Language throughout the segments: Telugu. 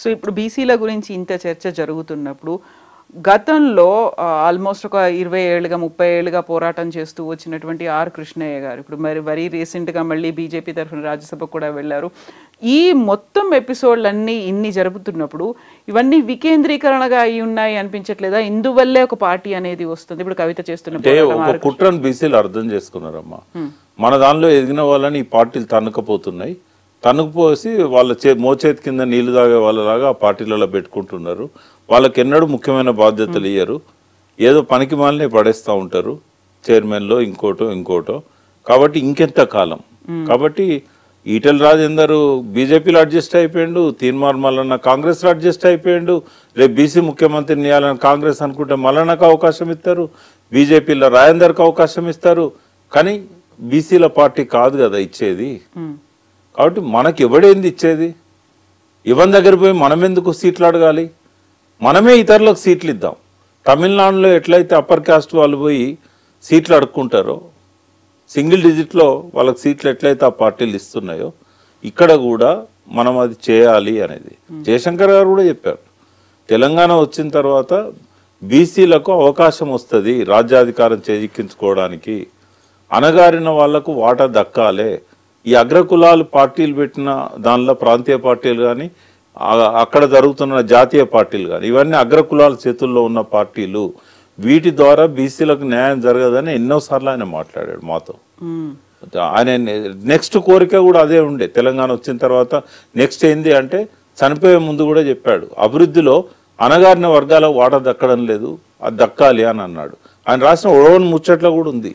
సో ఇప్పుడు బీసీల గురించి ఇంత చర్చ జరుగుతున్నప్పుడు గతంలో ఆల్మోస్ట్ ఒక 20 ఏళ్ళుగా 30 ఏళ్ళుగా పోరాటం చేస్తూ వచ్చినటువంటి ఆర్ కృష్ణయ్య గారు ఇప్పుడు వెరీ రీసెంట్గా మళ్ళీ బీజేపీ తరఫున రాజ్యసభకు కూడా వెళ్ళారు. ఈ మొత్తం ఎపిసోడ్లన్నీ ఇన్ని జరుగుతున్నప్పుడు ఇవన్నీ వికేంద్రీకరణగా అయి ఉన్నాయి అనిపించట్లేదా? ఇందువల్లే ఒక పార్టీ అనేది వస్తుంది. ఇప్పుడు కవిత చేస్తున్న కుట్రను బీసీలు అర్థం చేసుకున్నారమ్మా. మన దానిలో ఎదిగిన వాళ్ళని ఈ పార్టీలు తన్నుకపోతున్నాయి. తన్నుకుపోసి వాళ్ళ మోచేతి కింద నీళ్లు తాగే వాళ్ళలాగా ఆ పార్టీలలో పెట్టుకుంటున్నారు. వాళ్ళకి ఎన్నడూ ముఖ్యమైన బాధ్యతలు ఇయ్యరు. ఏదో పనికి మాలనే పడేస్తూ ఉంటారు, చైర్మన్లో ఇంకోటో. కాబట్టి ఇంకెంత కాలం. కాబట్టి ఈటెల రాజేందర్ బీజేపీలో అడ్జస్ట్ అయిపోయాడు, తీన్మార్ మల్లన్న కాంగ్రెస్లో అడ్జస్ట్ అయిపోయాడు. రేపు బీసీ ముఖ్యమంత్రిని ఇవ్వాలని కాంగ్రెస్ అనుకుంటే మల్లన్నకు అవకాశం ఇస్తారు, బీజేపీలో రాజేందర్కి అవకాశం ఇస్తారు. కానీ బీసీల పార్టీ కాదు కదా ఇచ్చేది. కాబట్టి మనకి ఎవడేంది ఇచ్చేది? ఇవన్ దగ్గర పోయి మనం ఎందుకు సీట్లు అడగాలి? మనమే ఇతరులకు సీట్లు ఇద్దాం. తమిళనాడులో ఎట్లయితే అప్పర్ కాస్ట్ వాళ్ళు పోయి సీట్లు అడుక్కుంటారో, సింగిల్ డిజిట్లో వాళ్ళకి సీట్లు ఎట్లయితే ఆ పార్టీలు ఇస్తున్నాయో, ఇక్కడ కూడా మనం అది చేయాలి అనేది జయశంకర్ గారు కూడా చెప్పారు. తెలంగాణ వచ్చిన తర్వాత బీసీలకు అవకాశం వస్తుంది రాజ్యాధికారం చేజిక్కించుకోవడానికి, అణగారిన వాళ్లకు వాటా దక్కాలే. ఈ అగ్రకులాలు పార్టీలు పెట్టిన దానిలో ప్రాంతీయ పార్టీలు కానీ అక్కడ జరుగుతున్న జాతీయ పార్టీలు కానీ ఇవన్నీ అగ్రకులాల చేతుల్లో ఉన్న పార్టీలు. వీటి ద్వారా బీసీలకు న్యాయం జరగదని ఎన్నోసార్లు ఆయన మాట్లాడాడు మాతో. ఆయన నెక్స్ట్ కోరిక కూడా అదే ఉండే. తెలంగాణ వచ్చిన తర్వాత నెక్స్ట్ ఏంది అంటే చనిపోయే ముందు కూడా చెప్పాడు, అభివృద్ధిలో అణగారిన వర్గాల వాటా దక్కడం లేదు, అది దక్కాలి అని అన్నాడు. ఆయన రాసిన ఒడవని ముచ్చట్లో కూడా ఉంది.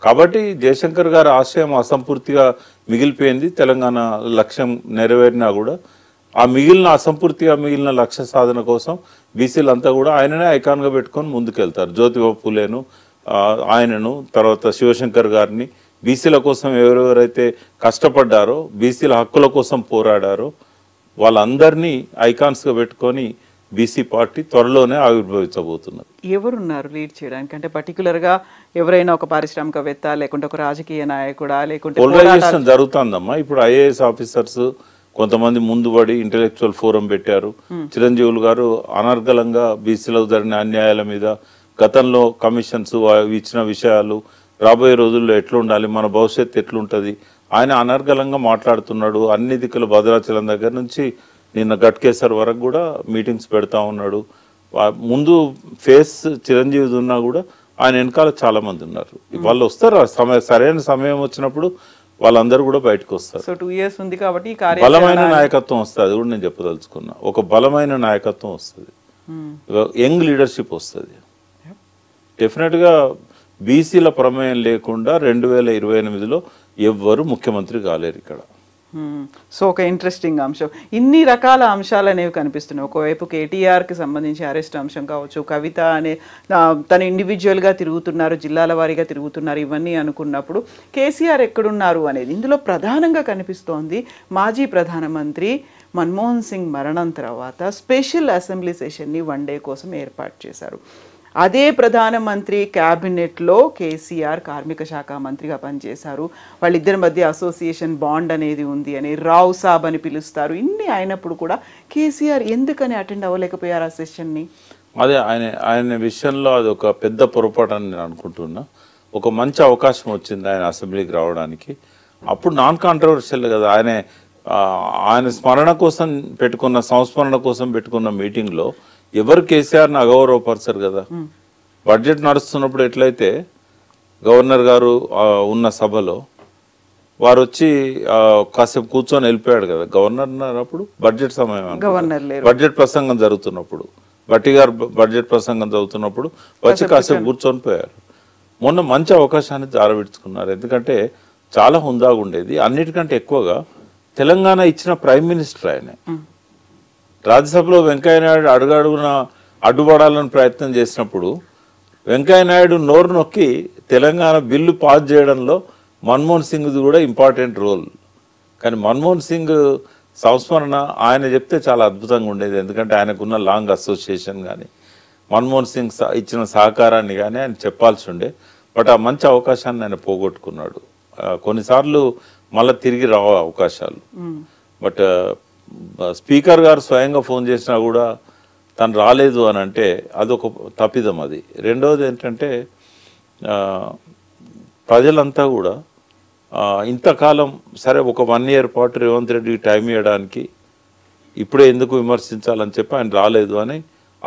కాబట్టి జయశంకర్ గారి ఆశయం అసంపూర్తిగా మిగిలిపోయింది. తెలంగాణ లక్ష్యం నెరవేరినా కూడా ఆ అసంపూర్తిగా మిగిలిన లక్ష్య సాధన కోసం బీసీలంతా కూడా ఆయననే ఐకాన్గా పెట్టుకొని ముందుకెళ్తారు. జ్యోతిబా ఫూలేను, ఆయనను, తర్వాత శివశంకర్ గారిని, బీసీల కోసం ఎవరెవరైతే కష్టపడ్డారో, బీసీల హక్కుల కోసం పోరాడారో వాళ్ళందరినీ ఐకాన్స్గా పెట్టుకొని బీసీ పార్టీ త్వరలోనే ఆవిర్భవించబోతున్నారు. ఎవరున్నారు లీడ్ చేయడానికి? అంటే పర్టికులర్గా ఎవరైనా ఒక పారిశ్రామికవేత్త, లేకుంటే ఒక రాజకీయ నాయకుడా, లేకుంటే పోలరైజేషన్ జరుగుతుందమ్మా. ఇప్పుడు ఐఏఎస్ ఆఫీసర్స్ కొంతమంది ముందుబడి ఇంటెలెక్చువల్ ఫోరం పెట్టారు. చిరంజీవులు గారు అనర్గళంగా బీసీలకు జరిగిన అన్యాయాల మీద, గతంలో కమిషన్స్ ఇచ్చిన విషయాలు, రాబోయే రోజుల్లో ఎట్లుండాలి, మన భవిష్యత్తు ఎట్లుంటుంది, ఆయన అనర్గళంగా మాట్లాడుతున్నాడు. అన్ని దిక్కుల భద్రాచలం దగ్గర నుంచి నిన్న గట్కేసర్ వరకు కూడా మీటింగ్స్ పెడతా ఉన్నాడు. ముందు ఫేస్ చిరంజీవి ఉన్నా కూడా ఆయన వెనకాల చాలా మంది ఉన్నారు. వాళ్ళు వస్తారు, సరైన సమయం వచ్చినప్పుడు వాళ్ళందరూ కూడా బయటకు వస్తారు. సో 2 years ఉంది కాబట్టి బలమైన నాయకత్వం వస్తుంది. అది కూడా నేను చెప్పదలుచుకున్నా. ఒక బలమైన నాయకత్వం వస్తుంది, యంగ్ లీడర్షిప్ వస్తుంది. డెఫినెట్గా బీసీల ప్రమేయం లేకుండా 2028లో ఎవ్వరు ముఖ్యమంత్రి కాలేరు ఇక్కడ. సో ఒక ఇంట్రెస్టింగ్ అంశం. ఇన్ని రకాల అంశాలు అనేవి కనిపిస్తున్నాయి. ఒకవైపు కేటీఆర్కి సంబంధించి అరెస్ట్ అంశం కావచ్చు, కవిత అనే తన ఇండివిజువల్గా తిరుగుతున్నారు, జిల్లాల వారీగా తిరుగుతున్నారు, ఇవన్నీ అనుకున్నప్పుడు కేసీఆర్ ఎక్కడున్నారు అనేది ఇందులో ప్రధానంగా కనిపిస్తోంది. మాజీ ప్రధానమంత్రి మన్మోహన్ సింగ్ మరణం తర్వాత స్పెషల్ అసెంబ్లీ సెషన్ని 1 day కోసం ఏర్పాటు చేశారు. అదే ప్రధానమంత్రి క్యాబినెట్లో కేసీఆర్ కార్మిక శాఖ మంత్రిగా పనిచేశారు. వాళ్ళిద్దరి మధ్య అసోసియేషన్ బాండ్ అనేది ఉంది అని రావు సాబ్ అని పిలుస్తారు. ఇన్ని అయినప్పుడు కూడా కేసీఆర్ ఎందుకని అటెండ్ అవ్వలేకపోయారు ఆ సెషన్ని? అదే ఆయన విషయంలో అది ఒక పెద్ద పొరపాటు అని నేను అనుకుంటున్నా. ఒక మంచి అవకాశం వచ్చింది ఆయన అసెంబ్లీకి రావడానికి. అప్పుడు నాన్ కాంట్రవర్షియల్ కదా. ఆయన స్మరణ కోసం పెట్టుకున్న, సంస్మరణ కోసం పెట్టుకున్న మీటింగ్లో ఎవరు కేసీఆర్ని అగౌరవపరచరు కదా. బడ్జెట్ నడుస్తున్నప్పుడు ఎట్లయితే గవర్నర్ గారు ఉన్న సభలో వారు వచ్చి కాసేపు కూర్చొని వెళ్ళిపోయాడు కదా గవర్నర్. అప్పుడు బడ్జెట్ సమయం, బడ్జెట్ ప్రసంగం జరుగుతున్నప్పుడు, బట్టి గారు బడ్జెట్ ప్రసంగం చదువుతున్నప్పుడు వచ్చి కాసేపు కూర్చొని పోయారు. మొన్న మంచి అవకాశాన్ని జారవిడ్చుకున్నారు. ఎందుకంటే చాలా హుందాగా ఉండేది. అన్నిటికంటే ఎక్కువగా తెలంగాణ ఇచ్చిన ప్రైమ్ మినిస్టర్ ఆయనే. రాజ్యసభలో వెంకయ్యనాయుడు అడుగడుగున అడ్డుపడాలని ప్రయత్నం చేసినప్పుడు వెంకయ్యనాయుడు నోరు నొక్కి తెలంగాణ బిల్లు పాస్ చేయడంలో మన్మోహన్ సింగ్ది కూడా ఇంపార్టెంట్ రోల్. కానీ మన్మోహన్ సింగ్ సంస్మరణ ఆయన చెప్తే చాలా అద్భుతంగా ఉండేది. ఎందుకంటే ఆయనకున్న లాంగ్ అసోసియేషన్ కానీ మన్మోహన్ సింగ్ ఇచ్చిన సహకారాన్ని కానీ ఆయన చెప్పాల్సి ఉండే. బట్ ఆ మంచి అవకాశాన్ని ఆయన పోగొట్టుకున్నాడు. కొన్నిసార్లు మళ్ళీ తిరిగి రావు అవకాశాలు. బట్ స్పీకర్ గారు స్వయంగా ఫోన్ చేసినా కూడా తను రాలేదు అని అంటే అదొక తప్పిదం. అది రెండవది ఏంటంటే ప్రజలంతా కూడా ఇంతకాలం సరే ఒక 1 year పాటు రేవంత్ రెడ్డికి టైం ఇవ్వడానికి ఇప్పుడే ఎందుకు విమర్శించాలని చెప్పి ఆయన రాలేదు అని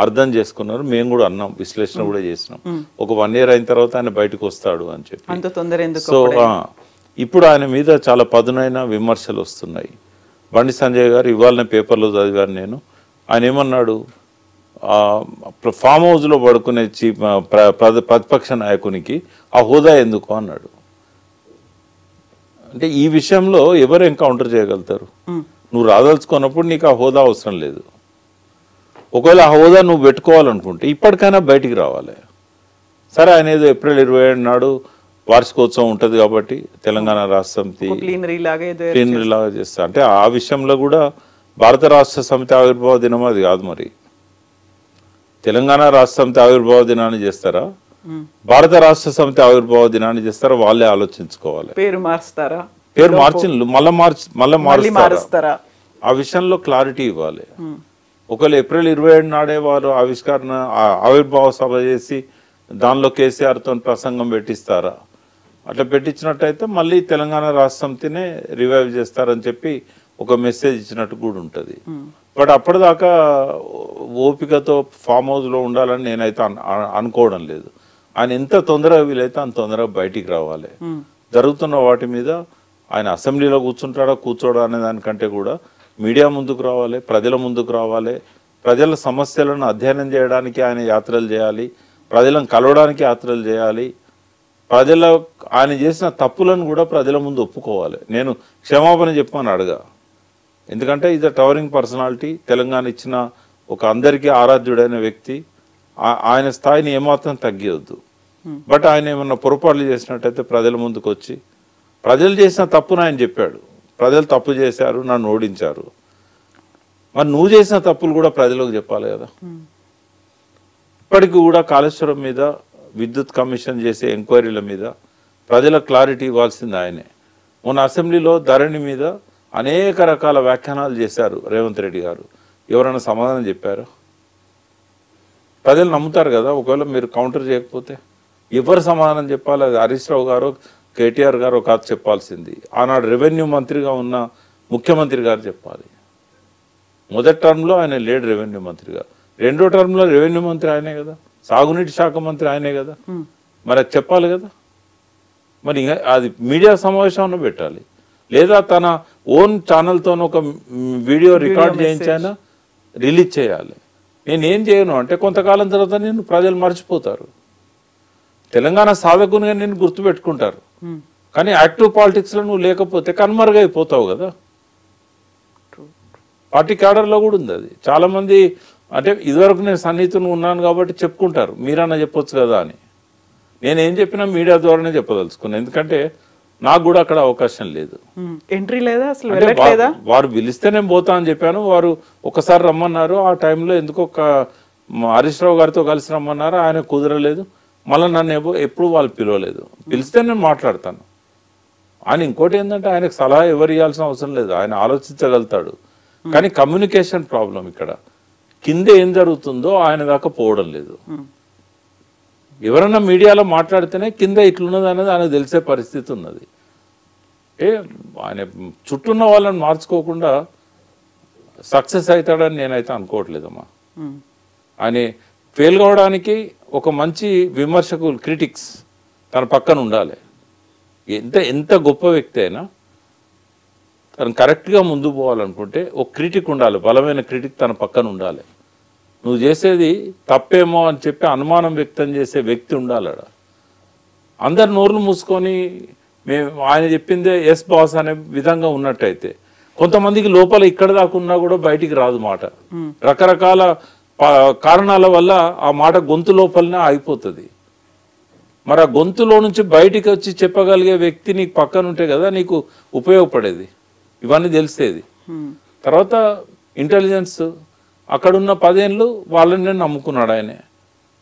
అర్థం చేసుకున్నారు. మేము కూడా అన్నాం, విశ్లేషణ కూడా చేసినాం. ఒక 1 year అయిన తర్వాత ఆయన బయటకు వస్తాడు అని చెప్పి. సో ఇప్పుడు ఆయన మీద చాలా పదునైన విమర్శలు వస్తున్నాయి. బండి సంజయ్ గారు ఇవాళనే పేపర్లో చదివాను నేను. ఆయన ఏమన్నాడు, ఫామ్ హౌస్లో పడుకునే ప్రతిపక్ష నాయకునికి ఆ హోదా ఎందుకు అన్నాడు. అంటే ఈ విషయంలో ఎవరు ఎన్కౌంటర్ చేయగలుగుతారు? నువ్వు రాదలుచుకున్నప్పుడు నీకు ఆ హోదా అవసరం లేదు. ఒకవేళ ఆ హోదా నువ్వు పెట్టుకోవాలనుకుంటే ఇప్పటికైనా బయటికి రావాలి. సరే, ఆయన ఏదో April 27 నాడు వార్షికోత్సవం ఉంటుంది కాబట్టి తెలంగాణ రాష్ట్ర సమితి ప్లీనరీ లాగా చేస్తా అంటే ఆ విషయంలో కూడా భారత రాష్ట్ర సమితి ఆవిర్భావ దినం అది కాదు. మరి తెలంగాణ రాష్ట్ర సమితి ఆవిర్భావ దినాన్ని చేస్తారా, భారత రాష్ట్ర సమితి ఆవిర్భావ దినాన్ని చేస్తారా? వాళ్ళే ఆలోచించుకోవాలి. పేరు మారుస్తారా, పేరు మళ్ళీ మారుస్తారా? ఆ విషయంలో క్లారిటీ ఇవ్వాలి. ఒకవేళ April 27 నాడే వారు ఆవిర్భావ సభ చేసి దానిలో కేసీఆర్తో ప్రసంగం పెట్టిస్తారా? అట్లా పెట్టించినట్టయితే మళ్ళీ తెలంగాణ రాష్ట్ర సమితినే రివైవ్ చేస్తారని చెప్పి ఒక మెసేజ్ ఇచ్చినట్టు కూడా ఉంటుంది. బట్ అప్పటిదాకా ఓపికతో ఫామ్ హౌస్లో ఉండాలని నేనైతే అనుకోవడం లేదు. ఆయన ఎంత తొందరగా వీలైతే అంత తొందరగా బయటికి రావాలి. జరుగుతున్న వాటి మీద ఆయన అసెంబ్లీలో కూర్చోడా అనే దానికంటే కూడా మీడియా ముందుకు రావాలి, ప్రజల ముందుకు రావాలి. ప్రజల సమస్యలను అధ్యయనం చేయడానికి ఆయన యాత్రలు చేయాలి, ప్రజలను కలవడానికి యాత్రలు చేయాలి. ఆయన చేసిన తప్పులను కూడా ప్రజల ముందు ఒప్పుకోవాలి. నేను క్షమాపణ చెప్పమని అడగా, ఎందుకంటే ఇది టవరింగ్ పర్సనాలిటీ, తెలంగాణ ఇచ్చిన ఒక అందరికీ ఆరాధ్యుడైన వ్యక్తి. ఆయన స్థాయిని ఏమాత్రం తగ్గియొద్దు. బట్ ఆయన ఏమన్నా పొరపాట్లు చేసినట్టయితే ప్రజల ముందుకు వచ్చి ప్రజలు చేసిన తప్పును ఆయన చెప్పాడు. ప్రజలు తప్పు చేశారు, నన్ను ఓడించారు. మరి నువ్వు చేసిన తప్పులు కూడా ప్రజలకు చెప్పాలి కదా. ఇప్పటికి కూడా కాళేశ్వరం మీద, విద్యుత్ కమిషన్ చేసే ఎంక్వైరీల మీద ప్రజలకు క్లారిటీ ఇవ్వాల్సింది ఆయనే. మొన్న అసెంబ్లీలో ధరణి మీద అనేక రకాల వ్యాఖ్యానాలు చేశారు రేవంత్ రెడ్డి గారు. ఎవరైనా సమాధానం చెప్పారు? ప్రజలు నమ్ముతారు కదా. ఒకవేళ మీరు కౌంటర్ చేయకపోతే ఎవరు సమాధానం చెప్పాలి? అది హరీష్ రావు గారు, కేటీఆర్ గారు కాదు చెప్పాల్సింది. ఆనాడు రెవెన్యూ మంత్రిగా ఉన్న ముఖ్యమంత్రి గారు చెప్పాలి. మొదటి టర్మ్లో ఆయన లేడు రెవెన్యూ మంత్రిగా, రెండో టర్మ్లో రెవెన్యూ మంత్రి ఆయనే కదా, సాగునీటి శాఖ మంత్రి ఆయనే కదా. మరి అది చెప్పాలి కదా. మరి అది మీడియా సమావేశంలో పెట్టాలి, లేదా తన ఓన్ ఛానల్తో ఒక వీడియో రికార్డ్ చేయించైనా రిలీజ్ చేయాలి. నేనేం చేయను అంటే కొంతకాలం తర్వాత నేను ప్రజలు మర్చిపోతారు. తెలంగాణ సాధకునిగా నేను గుర్తుపెట్టుకుంటారు, కానీ యాక్టివ్ పాలిటిక్స్లో నువ్వు లేకపోతే కన్మరుగైపోతావు కదా. పార్టీ క్యాడర్లో కూడా ఉంది అది. చాలామంది అంటే ఇదివరకు నేను సన్నిహితుని ఉన్నాను కాబట్టి చెప్పుకుంటారు, మీరన్నా చెప్పొచ్చు కదా అని. నేనేం చెప్పినా మీడియా ద్వారానే చెప్పదలుచుకున్నాను, ఎందుకంటే నాకు కూడా అక్కడ అవకాశం లేదు, ఎంట్రీ లేదా అసలు. వారు పిలిస్తే నేను పోతా అని చెప్పాను. వారు ఒకసారి రమ్మన్నారు, ఆ టైంలో ఎందుకో హరీష్ రావు గారితో కలిసి రమ్మన్నారు, ఆయన కుదరలేదు. మళ్ళీ నన్ను ఎప్పుడు వాళ్ళు పిలవలేదు. పిలిస్తే నేను మాట్లాడతాను. ఆయన ఇంకోటి ఏంటంటే ఆయనకు సలహా ఎవరు ఇవ్వాల్సిన అవసరం లేదు, ఆయన ఆలోచించగలుగుతాడు. కానీ కమ్యూనికేషన్ ప్రాబ్లం ఇక్కడ. కింద ఏం జరుగుతుందో ఆయన దాకా పోవడం లేదు. ఎవరన్నా మీడియాలో మాట్లాడితేనే కింద ఇట్లున్నది అనేది ఆయనకు తెలిసే పరిస్థితి ఉన్నది. ఆయన చుట్టూన్న వాళ్ళని మార్చుకోకుండా సక్సెస్ అవుతాడని నేనైతే అనుకోవట్లేదమ్మా. ఆయన ఫెయిల్ కావడానికి ఒక మంచి విమర్శకులు, క్రిటిక్స్ తన పక్కన ఉండాలి. ఎంత గొప్ప వ్యక్తి అయినా తను కరెక్ట్గా ముందుకు పోవాలనుకుంటే ఒక క్రిటిక్ ఉండాలి, బలమైన క్రిటిక్ తన పక్కన ఉండాలి. నువ్వు చేసేది తప్పేమో అని చెప్పి అనుమానం వ్యక్తం చేసే వ్యక్తి ఉండాలి. అందరు నోర్లు మూసుకొని ఆయన చెప్పిందే ఎస్ బాస్ అనే విధంగా ఉన్నట్టయితే కొంతమందికి లోపల ఇక్కడ దాకా ఉన్నా కూడా బయటికి రాదు మాట. రకరకాల కారణాల వల్ల ఆ మాట గొంతు లోపలనే ఆగిపోతుంది. మరి ఆ గొంతులో నుంచి బయటికి వచ్చి చెప్పగలిగే వ్యక్తి నీకు పక్కన ఉంటే కదా నీకు ఉపయోగపడేది, ఇవన్నీ తెలిసేది. తర్వాత ఇంటెలిజెన్స్ అక్కడున్న 10 ఏళ్ళు వాళ్ళని నమ్ముకున్నాడు ఆయనే.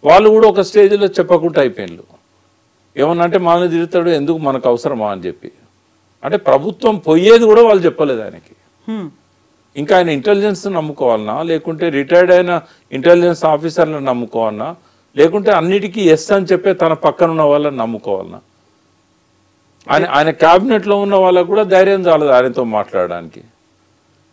వాళ్ళు కూడా ఒక స్టేజ్లో చెప్పకుండా అయిపోయినారు. ఏమన్నా అంటే మనల్ని తిరుగుతాడు, ఎందుకు మనకు అవసరమా అని చెప్పి. అంటే ప్రభుత్వం పోయేది కూడా వాళ్ళు చెప్పలేదు ఆయనకి. ఇంకా ఆయన ఇంటెలిజెన్స్ నమ్ముకోవాలన్నా, లేకుంటే రిటైర్డ్ అయిన ఇంటెలిజెన్స్ ఆఫీసర్లను నమ్ముకోవాలన్నా, లేకుంటే అన్నిటికీ ఎస్ అని చెప్పే తన పక్కన ఉన్న వాళ్ళని నమ్ముకోవాలన్నా? ఆయన క్యాబినెట్లో ఉన్న వాళ్ళకు కూడా ధైర్యం చాలదు ఆయనతో మాట్లాడడానికి.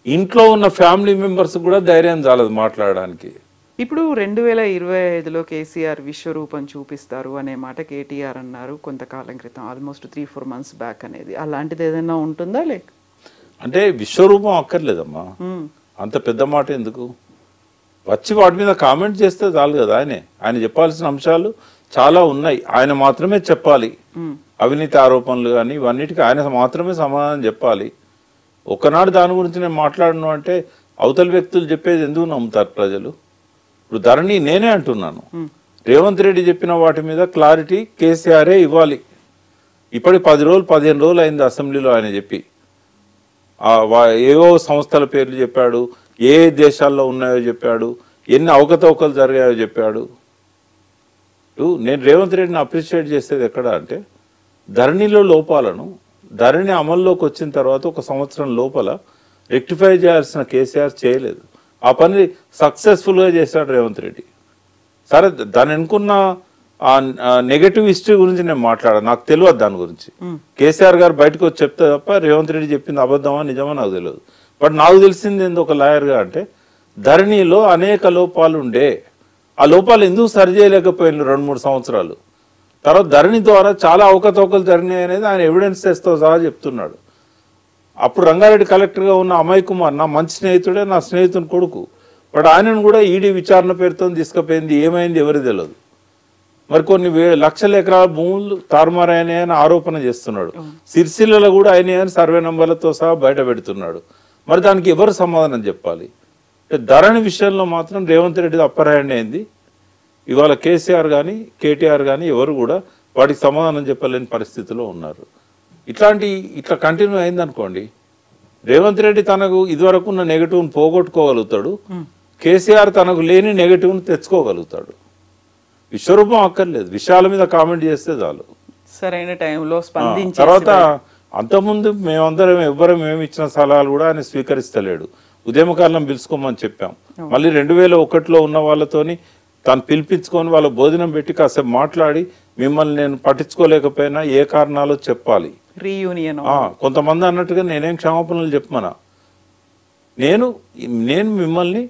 ఇంట్లో ఉన్న ఫ్యామిలీ మెంబర్స్ కూడా ధైర్యం చాలదు మాట్లాడడానికి. ఇప్పుడు 2025లో కేసీఆర్ విశ్వరూపం చూపిస్తారు అనే మాట కేటీఆర్ అన్నారు కొంతకాలం క్రితం, ఆల్మోస్ట్ 3-4 months బ్యాక్ అనేది. అలాంటిది ఏదైనా ఉంటుందా? లేక అంటే విశ్వరూపం అక్కర్లేదమ్మా, అంత పెద్ద మాట ఎందుకు? వచ్చి వాటి మీద కామెంట్ చేస్తే చాలు కదా. ఆయన చెప్పాల్సిన అంశాలు చాలా ఉన్నాయి, ఆయన మాత్రమే చెప్పాలి. అవినీతి ఆరోపణలు కానీ ఇవన్నిటికీ ఆయన మాత్రమే సమాధానం చెప్పాలి. ఒకనాడు దాని గురించి నేను మాట్లాడను అంటే అవతల వ్యక్తులు చెప్పేది ఎందుకు నమ్ముతారు ప్రజలు? ఇప్పుడు ధరణి నేనే అంటున్నాను, రేవంత్ రెడ్డి చెప్పిన వాటి మీద క్లారిటీ కేసీఆరే ఇవ్వాలి. ఇప్పటికి 10 రోజులు 15 రోజులు అయింది అసెంబ్లీలో ఆయన చెప్పి. ఏవో సంస్థల పేర్లు చెప్పాడు, ఏ దేశాల్లో ఉన్నాయో చెప్పాడు, ఎన్ని అవకతవకలు జరిగాయో చెప్పాడు. నేను రేవంత్ రెడ్డిని అప్రిషియేట్ చేసేది ఎక్కడ అంటే, ధరణిలో లోపాలను ధరణి అమల్లోకి వచ్చిన తర్వాత 1 సంవత్సరం లోపల రెక్టిఫై చేయాల్సిన కేసీఆర్ చేయలేదు. ఆ పని సక్సెస్ఫుల్గా చేశాడు రేవంత్ రెడ్డి. సరే, దాని అనుకున్న నెగటివ్ హిస్టరీ గురించి నేను మాట్లాడాను, నాకు తెలియదు దాని గురించి. కేసీఆర్ గారు బయటకు వచ్చి చెప్తే తప్ప రేవంత్ రెడ్డి చెప్పింది అబద్ధమా నిజమా నాకు తెలియదు. బట్ నాకు తెలిసింది ఏంది ఒక లాయర్గా అంటే, ధరణిలో అనేక లోపాలు ఉండే, ఆ లోపాలు ఎందుకు సరి చేయలేకపోయినారు 2-3 సంవత్సరాలు. తర్వాత ధరణి ద్వారా చాలా అవకతవకలు జరిగినాయి అనేది ఆయన ఎవిడెన్సెస్తో సహా చెప్తున్నాడు. అప్పుడు రంగారెడ్డి కలెక్టర్గా ఉన్న అమయ్ కుమార్ నా మంచి స్నేహితుడే, నా స్నేహితుని కొడుకు. బట్ ఆయనను కూడా ఈడీ విచారణ పేరుతో తీసుకుపోయింది, ఏమైంది ఎవరికి తెలియదు. మరి కొన్ని లక్షల ఎకరాల భూములు తారుమారైనాయని ఆరోపణ చేస్తున్నాడు. సిరిసిల్లలో కూడా అయినాయని సర్వే నంబర్లతో సహా బయట పెడుతున్నాడు. మరి దానికి ఎవరు సమాధానం చెప్పాలి? ధరణి విషయంలో మాత్రం రేవంత్ రెడ్డి అప్పర్ హ్యాండ్ అయింది. ఇవాళ కేసీఆర్ కానీ కేటీఆర్ కానీ ఎవరు కూడా వాటికి సమాధానం చెప్పలేని పరిస్థితిలో ఉన్నారు. ఇట్లా కంటిన్యూ అయిందనుకోండి, రేవంత్ రెడ్డి తనకు ఇదివరకు ఉన్న నెగటివ్ని పోగొట్టుకోగలుగుతాడు, కేసీఆర్ తనకు లేని నెగటివ్ని తెచ్చుకోగలుగుతాడు. విశ్వరూపం అక్కర్లేదు, విషయాల మీద కామెంట్ చేస్తే చాలు. సరైన టైంలో స్పందించి తర్వాత అంతకుముందు మేమందరం ఎవ్వరం ఏమి ఇచ్చిన సలహాలు కూడా ఆయన స్వీకరిస్తలేడు. ఉద్యమకాలం పిలుచుకోమని చెప్పాం. మళ్ళీ 2001లో ఉన్న వాళ్ళతోని తను పిలిపించుకొని వాళ్ళ భోజనం పెట్టి కాసేపు మాట్లాడి, మిమ్మల్ని నేను పట్టించుకోలేకపోయినా ఏ కారణాలో చెప్పాలి, రీయూనియన్. కొంతమంది అన్నట్టుగా నేనేం క్షమాపణలు చెప్పమనా, నేను మిమ్మల్ని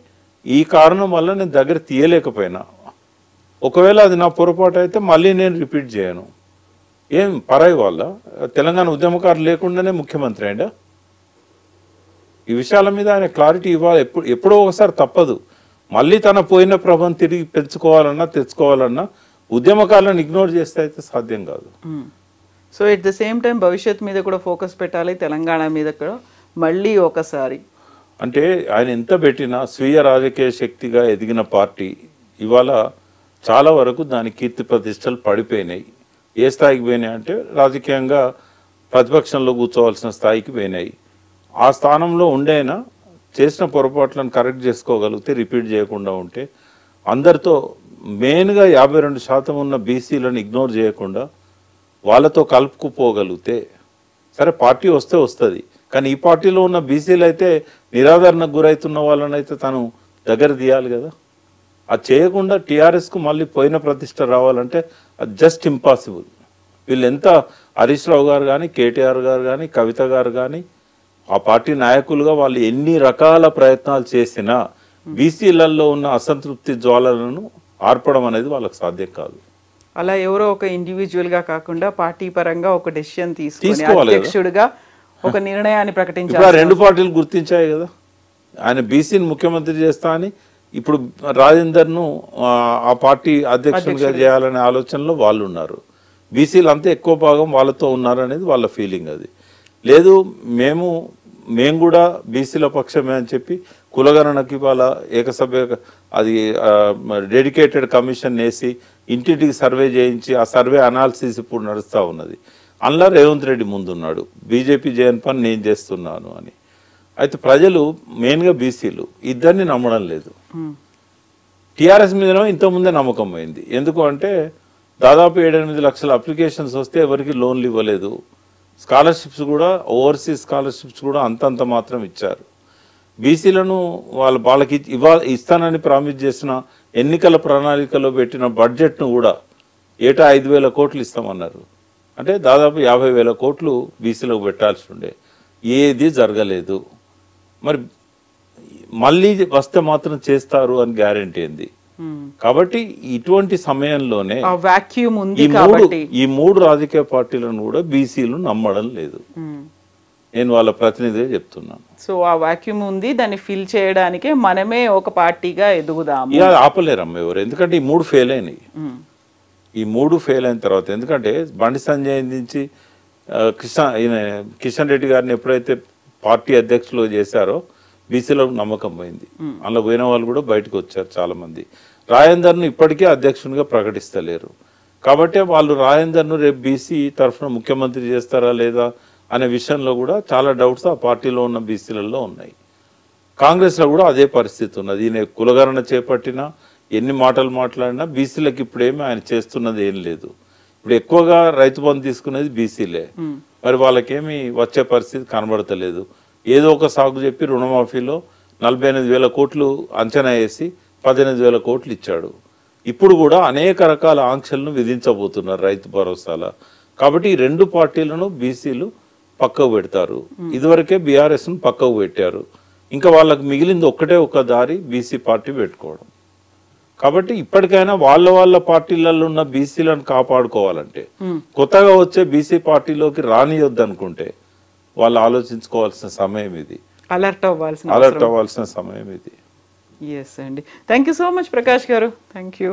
ఈ కారణం వల్ల నేను దగ్గర తీయలేకపోయినా, ఒకవేళ అది నా పొరపాటు అయితే మళ్ళీ నేను రిపీట్ చేయను. ఏం పరాయి వాళ్ళ తెలంగాణ ఉద్యమకారులు లేకుండానే ముఖ్యమంత్రి అయిందా? ఈ విషయాల మీద ఆయన క్లారిటీ ఇవ్వాలి. ఎప్పుడో ఒకసారి తప్పదు. మళ్ళీ తన పోయిన ప్రభను తిరిగి పెంచుకోవాలన్నా తెచ్చుకోవాలన్నా ఉద్యమకారులను ఇగ్నోర్ చేస్తే అయితే సాధ్యం కాదు. So at the same time భవిష్యత్ మీద కూడా ఫోకస్ పెట్టాలి, తెలంగాణ మీద కూడా మళ్ళీ ఒకసారి. అంటే ఆయన ఎంత పెట్టినా స్వీయ రాజకీయ శక్తిగా ఎదిగిన పార్టీ ఇవాళ చాలా వరకు దాని కీర్తి ప్రతిష్టలు పడిపోయినాయి. ఏ స్థాయికి పోయినాయి అంటే రాజకీయంగా ప్రతిపక్షంలో కూర్చోవలసిన స్థాయికి పోయినాయి. ఆ స్థానంలో ఉండేనా చేసిన పొరపాట్లను కరెక్ట్ చేసుకోగలిగితే, రిపీట్ చేయకుండా ఉంటే, అందరితో మెయిన్గా 52% ఉన్న బీసీలను ఇగ్నోర్ చేయకుండా వాళ్ళతో కలుపుకుపోగలిగితే, సరే పార్టీ వస్తే వస్తుంది, కానీ ఈ పార్టీలో ఉన్న బీసీలు అయితే నిరాదరణకు గురవుతున్న వాళ్ళని అయితే తను దగ్గర తీయాలి కదా. అది చేయకుండా టీఆర్ఎస్కు మళ్ళీ పోయిన ప్రతిష్ట రావాలంటే అది జస్ట్ ఇంపాసిబుల్. వీళ్ళు ఎంత హరీష్ రావు గారు కానీ, కేటీఆర్ గారు కానీ, కవిత గారు కానీ, ఆ పార్టీ నాయకులుగా వాళ్ళు ఎన్ని రకాల ప్రయత్నాలు చేసినా బీసీలలో ఉన్న అసంతృప్తి జ్వాలలను ఆర్పడం అనేది వాళ్ళకి సాధ్యం కాదు. అలా ఎవరో ఒక ఇండివిజువల్ గా కాకుండా పార్టీ పరంగా ఒక డెసిషన్ తీసుకోవాలి, అధ్యక్షుడిగా ఒక నిర్ణయాన్ని ప్రకటించాలి. 2 పార్టీలు గుర్తించాయి కదా, ఆయన బీసీని ముఖ్యమంత్రి చేస్తా అని. ఇప్పుడు రాజేందర్ను ఆ పార్టీ అధ్యక్షుడిగా చేయాలనే ఆలోచనలో వాళ్ళు ఉన్నారు. బీసీలు అంతా ఎక్కువ భాగం వాళ్ళతో ఉన్నారు అనేది వాళ్ళ ఫీలింగ్. అది లేదు, మేము కూడా బీసీల పక్షమే అని చెప్పి కులగణనకి వాళ్ళ ఏకసభ్య అది డెడికేటెడ్ కమిషన్ వేసి ఇంటింటికి సర్వే చేయించి ఆ సర్వే అనాలిసిస్ ఇప్పుడు నడుస్తూ ఉన్నది. అందులో రేవంత్ రెడ్డి ముందున్నాడు, బీజేపీ చేయని పని నేను చేస్తున్నాను అని. అయితే ప్రజలు మెయిన్గా బీసీలు ఇద్దరిని నమ్మడం లేదు. టీఆర్ఎస్ మీదనో ఇంతకుముందే నమ్మకం అయింది. ఎందుకు అంటే దాదాపు 7-8 లక్షల అప్లికేషన్స్ వస్తే ఎవరికి లోన్లు ఇవ్వలేదు. స్కాలర్షిప్స్ కూడా, ఓవర్సీస్ స్కాలర్షిప్స్ కూడా అంతంత మాత్రం ఇచ్చారు. బీసీలను వాళ్ళకి ఇస్తానని ప్రామిస్ చేసిన ఎన్నికల ప్రణాళికలో పెట్టిన బడ్జెట్ను కూడా ఏటా 5,000 కోట్లు ఇస్తామన్నారు. అంటే దాదాపు 50,000 కోట్లు బీసీలకు పెట్టాల్సి ఉండే, ఏది జరగలేదు. మరి మళ్ళీ వస్తే మాత్రం చేస్తారు అని గ్యారెంటీ ఏంది? కాబట్టి ఇటువంటి సమయంలోనే ఈ మూడు రాజకీయ పార్టీలను కూడా బీసీలు నమ్మడం లేదు. నేను వాళ్ళ ప్రతినిధిగా చెప్తున్నాను. సో ఆ వాక్యూమ్ ఉంది, దాన్ని ఫిల్ చేయడానికే మనమే ఒక పార్టీగా ఎదుగుదాము. ఇక ఆపలేరమ్మ ఎవరు, ఎందుకంటే ఈ మూడు ఫెయిల్ అయినాయి. ఈ మూడు ఫెయిల్ అయిన తర్వాత, ఎందుకంటే బండి సంజయ్ నుంచి కిషన్ రెడ్డి గారిని ఎప్పుడైతే పార్టీ అధ్యక్షులు చేశారో బీసీలకు నమ్మకం పోయింది. అందులో పోయిన వాళ్ళు కూడా బయటకు వచ్చారు చాలా మంది. రాజేందర్ను ఇప్పటికే అధ్యక్షునిగా ప్రకటిస్తలేరు. కాబట్టి వాళ్ళు రాజేందర్ను రేపు బీసీ తరఫున ముఖ్యమంత్రి చేస్తారా లేదా అనే విషయంలో కూడా చాలా డౌట్స్ ఆ పార్టీలో ఉన్న బీసీలలో ఉన్నాయి. కాంగ్రెస్లో కూడా అదే పరిస్థితి ఉన్నది. ఈయన కులగణన చేపట్టినా ఎన్ని మాటలు మాట్లాడినా బీసీలకు ఇప్పుడేమీ ఆయన చేస్తున్నది ఏం లేదు. ఇప్పుడు ఎక్కువగా రైతు బంధు తీసుకునేది బీసీలే. మరి వాళ్ళకేమి వచ్చే పరిస్థితి కనబడతలేదు. ఏదో ఒక సాగు చెప్పి రుణమాఫీలో 48,000 కోట్లు అంచనా వేసి 18,000 కోట్లు ఇచ్చాడు. ఇప్పుడు కూడా అనేక రకాల ఆంక్షలను విధించబోతున్నారు రైతు భరోసాల. కాబట్టి ఈ రెండు పార్టీలను బీసీలు పక్కకు పెడతారు. ఇదివరకే బీఆర్ఎస్ను పక్కకు పెట్టారు. ఇంకా వాళ్ళకి మిగిలింది ఒక్కటే ఒక దారి, బీసీ పార్టీ పెట్టుకోవడం. కాబట్టి ఇప్పటికైనా వాళ్ళ పార్టీలలో ఉన్న బీసీలను కాపాడుకోవాలంటే, కొత్తగా వచ్చే బీసీ పార్టీలోకి రానియొద్దు అనుకుంటే వాళ్ళు ఆలోచించుకోవాల్సిన సమయం ఇది. అలర్ట్ అవ్వాల్సిన సమయం ఇది. ఎస్ అండి. Thank you so much Prakash గారు. Thank you.